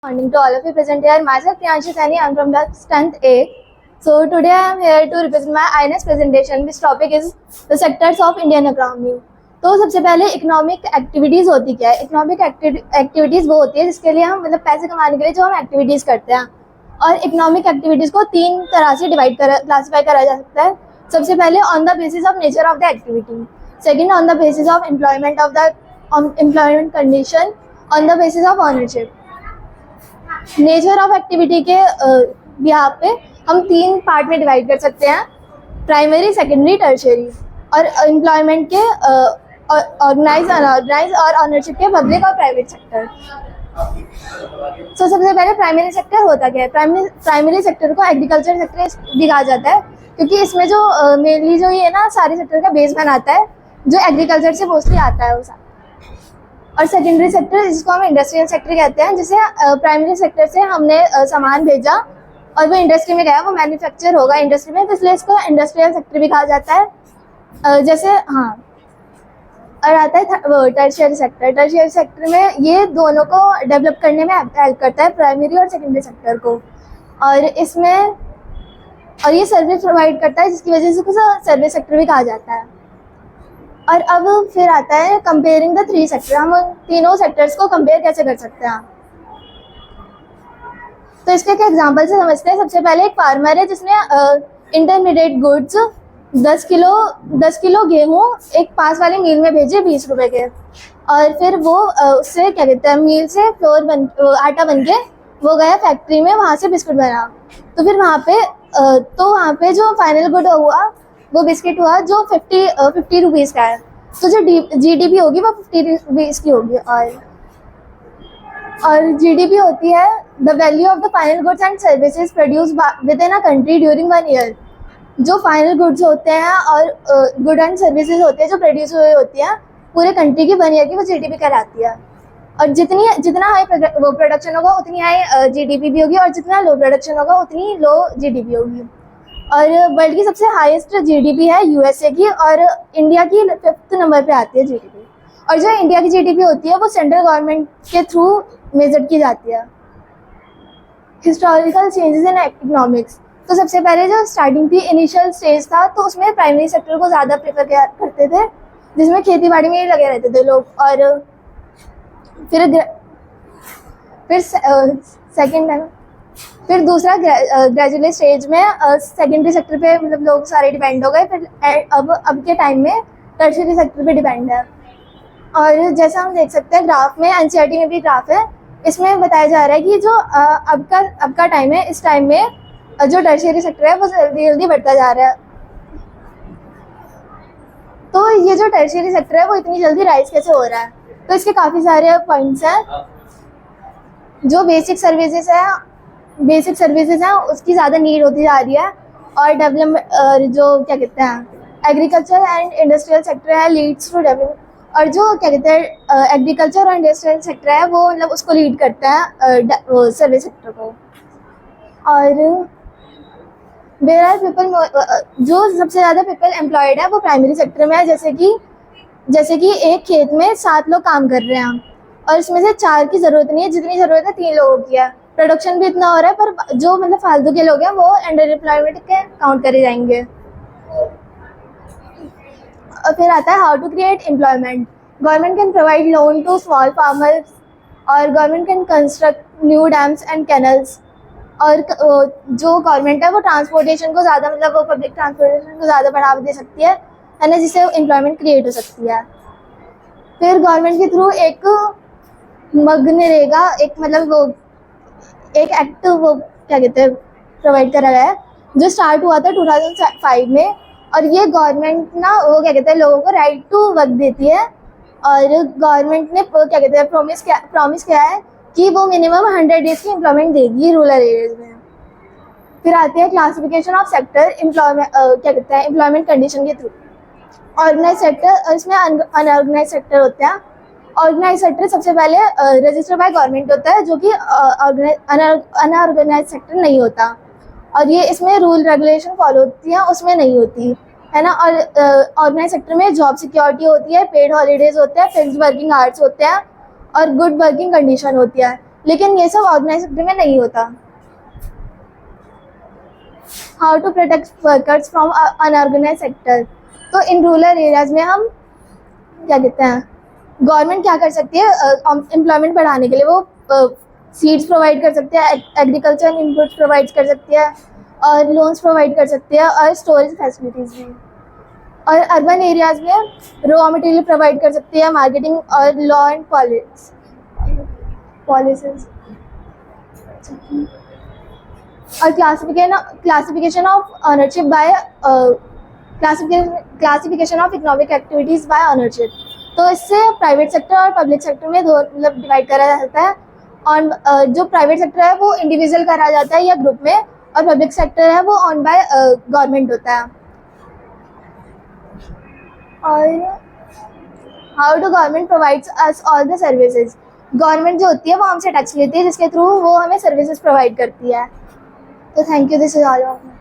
Morning to all of you present here. Myself Priyanshu Saini. I'm from the 10th A. So today I am here to represent my INS presentation. This topic is the sectors of Indian economy. तो सबसे पहले economic activities होती क्या है? Economic activities वो होती है जिसके लिए हम पैसे कमाने के लिए जो हम एक्टिविटीज़ करते हैं, और इकोनॉमिक एक्टिविटीज़ को तीन तरह से क्लासीफाई करा जा सकता है. सबसे पहले on the basis of nature of the activity, second on the basis of employment condition, on the basis of ownership. Nature of activity के यहाँ पे हम तीन पार्ट में डिवाइड कर सकते हैं: प्राइमरी, सेकेंडरी, टर्शियरी. और एम्प्लॉयमेंट के ऑर्गेनाइज, अनऑर्गेनाइज और ऑनरशिप के पब्लिक और प्राइवेट सेक्टर. तो सबसे पहले प्राइमरी सेक्टर होता क्या है? प्राइमरी सेक्टर को एग्रीकल्चर सेक्टर भी कहा जाता है, क्योंकि इसमें जो मेनली जो ये ना सारे सेक्टर का बेस बनाता है, जो एग्रीकल्चर से मोस्टली आता है वो सारा. और सेकेंडरी सेक्टर जिसको हम इंडस्ट्रियल सेक्टर कहते हैं, जिसे प्राइमरी सेक्टर से हमने सामान भेजा और वो इंडस्ट्री में गया, वो मैन्युफैक्चर होगा इंडस्ट्री में, तो इसलिए इसको इंडस्ट्रियल सेक्टर भी कहा जाता है. जैसे और आता है टर्शियरी सेक्टर. टर्शियरी सेक्टर में ये दोनों को डेवलप करने में हेल्प करता है, प्राइमरी और सेकेंडरी सेक्टर को. और ये सर्विस प्रोवाइड करता है, जिसकी वजह से उसे सर्विस सेक्टर भी कहा जाता है. और अब फिर आता है कंपेयरिंग द थ्री सेक्टर. हम उन तीनों सेक्टर्स को कंपेयर कैसे कर सकते हैं? तो इसके एक एग्जांपल से समझते हैं. सबसे पहले एक फार्मर है जिसने इंटरमीडिएट गुड्स 10 किलो गेहूँ एक पास वाली मिल में भेजे 20 रुपए के, और फिर वो उससे क्या कहते हैं, मिल से आटा बन के वो गया फैक्ट्री में, वहाँ से बिस्कुट बना. तो फिर वहाँ पे जो फाइनल गुड हुआ वो बिस्किट हुआ, जो 50 रुपीज़ का है. तो जो जीडीपी होगी वो 50 रुपीज़ की होगी. और जीडीपी होती है the value of the final goods and services produce with in a country during 1 year. जो फाइनल गुड्स होते हैं और गुड एंड सर्विसेज होते हैं जो प्रोड्यूस हुई होती हैं पूरे कंट्री की 1 ईयर की, वो जीडीपी कहलाती है. और जितना हाई वो प्रोडक्शन होगा उतनी हाई जीडीपी भी होगी, और जितना लो प्रोडक्शन होगा उतनी लो जीडीपी होगी. और वर्ल्ड की सबसे हाईएस्ट जीडीपी है यूएसए की, और इंडिया की 5th नंबर पे आती है जीडीपी. और जो इंडिया की जीडीपी होती है वो सेंट्रल गवर्नमेंट के थ्रू मेजर की जाती है. Historical changes in economics. तो सबसे पहले जो स्टार्टिंग थी, इनिशियल स्टेज था, तो उसमें प्राइमरी सेक्टर को ज़्यादा प्रेफर करते थे, जिसमें खेती बाड़ी में ही लगे रहते थे लोग. और फिर दूसरा ग्रेजुएट स्टेज में सेकेंडरी सेक्टर पे मतलब लोग सारे डिपेंड हो गए. फिर अब के टाइम में टर्शियरी सेक्टर पे डिपेंड है. और जैसा हम देख सकते हैं ग्राफ में, एनसीईआरटी में भी ग्राफ है, इसमें बताया जा रहा है कि जो अब का टाइम है, इस टाइम में जो टर्शियरी सेक्टर है वो जल्दी बढ़ता जा रहा है. तो ये जो टर्शियरी सेक्टर है वो इतनी जल्दी राइज कैसे हो रहा है? तो इसके काफ़ी सारे पॉइंट्स हैं. जो बेसिक सर्विसेज हैं उसकी ज़्यादा नीड होती जा रही है. और डेवलपमेंट जो क्या कहते हैं, एग्रीकल्चर एंड इंडस्ट्रियल सेक्टर है, लीड्स टू डेवलपमेंट. और जो क्या कहते हैं एग्रीकल्चर और इंडस्ट्रियल सेक्टर है वो मतलब उसको लीड करता है सर्विस सेक्टर को. और वेयर आर पीपल, जो सबसे ज़्यादा पीपल एम्प्लॉयड है वो प्राइमरी सेक्टर में है. जैसे कि एक खेत में 7 लोग काम कर रहे हैं, और इसमें से 4 की ज़रूरत नहीं है, जितनी ज़रूरत है 3 लोगों की है. प्रोडक्शन भी इतना हो रहा है, पर जो मतलब फालतू के लोग हैं वो अंडर एम्प्लॉयमेंट के काउंट करे जाएंगे. और फिर आता है how to create employment. Government can provide loan to small farmers, और government can construct new dams and canals. और जो गवर्नमेंट है वो ट्रांसपोर्टेशन को ज़्यादा मतलब वो पब्लिक ट्रांसपोर्टेशन को ज़्यादा बढ़ावा दे सकती है ना, जिससे एम्प्लॉयमेंट क्रिएट हो सकती है. फिर गवर्नमेंट के थ्रू एक मनरेगा एक एक्ट वो क्या कहते हैं प्रोवाइड करा गया है, जो स्टार्ट हुआ था 2005 में. और ये गवर्नमेंट ना वो क्या कहते हैं लोगों को राइट टू वर्क देती है. और गवर्नमेंट ने क्या कहते हैं प्रॉमिस किया है कि वो मिनिमम 100 डेज की एम्प्लॉयमेंट देगी रूरल एरियाज में. फिर आती है क्लासिफिकेशन ऑफ सेक्टर क्या कहते हैं एम्प्लॉयमेंट कंडीशन के थ्रू. ऑर्गेनाइज सेक्टर, और इसमें अनऑर्गेनाइज सेक्टर होते हैं. ऑर्गेनाइज सेक्टर सबसे पहले रजिस्टर बाय गवर्नमेंट होता है, जो कि अनऑर्गेनाइज सेक्टर नहीं होता. और ये इसमें रूल रेगुलेशन फॉलो होती हैं, उसमें नहीं होती है ना. और ऑर्गेनाइज सेक्टर में जॉब सिक्योरिटी होती है, पेड हॉलीडेज होते हैं, फिक्स्ड वर्किंग आवर्स होते हैं, और गुड वर्किंग कंडीशन होती है. लेकिन ये सब ऑर्गेनाइज सेक्टर में नहीं होता। How to protect workers from unorganised sector. तो इन रूरल एरियाज में हम क्या कहते हैं, गवर्नमेंट क्या कर सकती है एम्प्लॉयमेंट बढ़ाने के लिए, वो सीड्स प्रोवाइड कर सकती है, एग्रीकल्चर इनपुट्स प्रोवाइड कर सकती है, और लोन्स प्रोवाइड कर सकती है, और स्टोरेज फैसिलिटीज़ भी। और अर्बन एरियाज में रॉ मटेरियल प्रोवाइड कर सकती है, मार्केटिंग और लॉ एंड पॉलिसीज। और classification of ownership by classification of economic activities by ownership. तो इससे प्राइवेट सेक्टर और पब्लिक सेक्टर में दो मतलब डिवाइड करा जाता है। और जो प्राइवेट सेक्टर है वो इंडिविजुअल करा जाता है या ग्रुप में, और पब्लिक सेक्टर है वो ऑन बाय गवर्नमेंट होता है। और how do government provides us all the services. Government जो होती है वो हमसे टैक्स लेती है, जिसके थ्रू वो हमें सर्विसेज प्रोवाइड करती है। तो thank you, this is all of